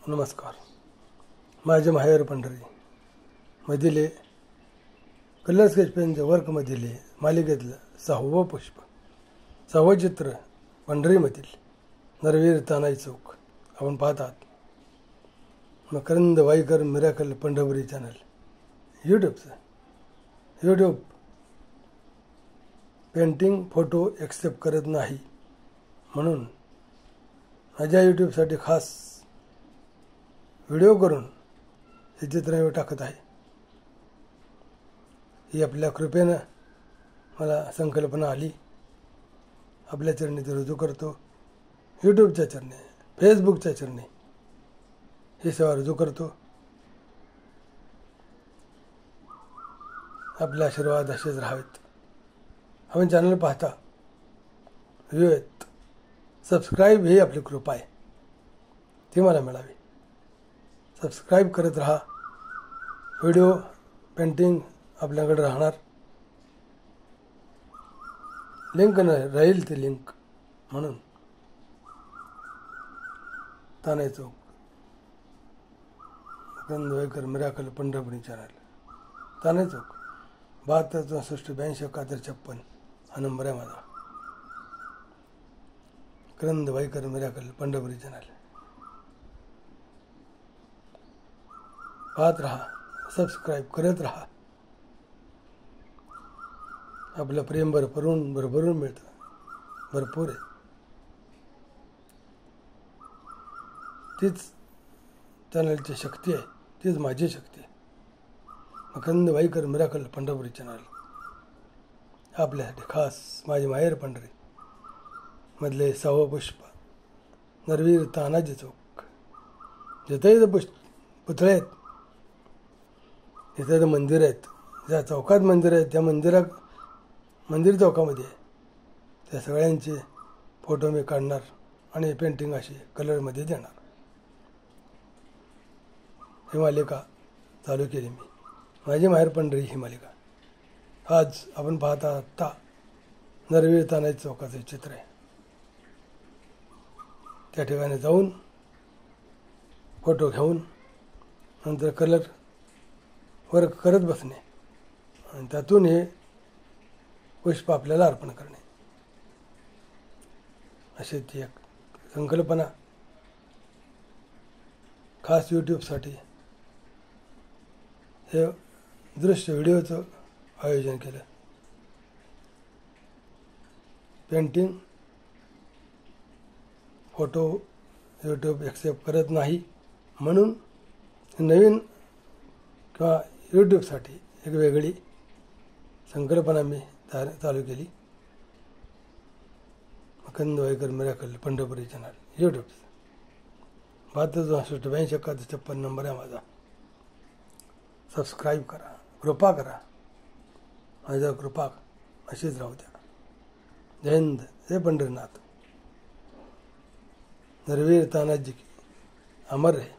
नमस्कार. माझे माहेर पंढरी मधील कलर स्केच पेनच्या वर्कमधील मालिकेतलं 6वं पुष्प, 6वं चित्र पंढरीमधील नरवीर तानाजी चौक आपण पाहतात. Makarand Waikar miracle Pandharpuri channel YouTube painting photo accept करत नाही म्हणून माझ्या यूट्यूबसाठी खास व्हिडिओ करून हे चित्र टाकत आहे. ही आपल्या कृपेनं मला संकल्पना आली. आपल्या चरणी ते रुजू करतो. यूट्यूबच्या चरणी, फेसबुकच्या चरणी ही सेवा रुजू करतो. आपले आशीर्वाद असेच राहावेत. आपण चॅनल पाहता, व्ह्यू आहेत, सबस्क्राईब ही आपली कृपा आहे, ती मला मिळावी. सबस्क्राईब करत राहा. व्हिडिओ पेंटिंग आपल्याकडे राहणार. लिंक राहील ती लिंक म्हणून तानाजी चौक, मकरंद वाईकर मिराकल पंढरपुरी चॅनल, तानाजी चौक 72 64 82 71 56 हा नंबर आहे माझा. मकरंद वाईकर मिराकल पंढरपुरी चॅनल पाहत राहा, सबस्क्राईब करत राहा. आपलं प्रेम भरभरून मिळतं, भरपूर आहे. तीच चॅनलची शक्ती आहे, तीच माझी शक्ती आहे. मकरंद वाईकर मिराकल पंढरपुरी चॅनल आपल्यासाठी खास माझी माहेर पंढरी मधले 6वं पुष्प नरवीर तानाजी चौक. जिथे पुतळे आहेत, तिथे मंदिर आहेत, ज्या चौकात मंदिर आहेत, त्या मंदिर चौकामध्ये त्या सगळ्यांचे फोटो मी काढणार आणि पेंटिंग अशी कलरमध्ये देणार. ही मालिका चालू केली मी. माझी माहेर पंढरी ही मालिका आज आपण पाहता. आत्ता नरवीर तानाजी चौकाचे चित्र आहे. त्या ठिकाणी जाऊन फोटो घेऊन नंतर कलर वर्क करत बसणे आणि त्यातून हे पुष्प आपल्याला अर्पण करणे, अशी ती एक संकल्पना खास यूट्यूबसाठी हे दृश्य व्हिडिओचं आयोजन केलं. पेंटिंग फोटो यूट्यूब एक्सेप्ट करत नाही म्हणून नवीन किंवा यूट्यूबसाठी एक वेगळी संकल्पना मी चालू केली. Makarand Waikar miracle Pandharpuri channel YouTube 72 64 82 71 56 number आहे माझा. सबस्क्राईब करा, कृपा करा. माझ्या कृपा अशीच राहू द्या. जय हिंद, जय पंढरीनाथ. नरवीर तानाजी अमर रहे.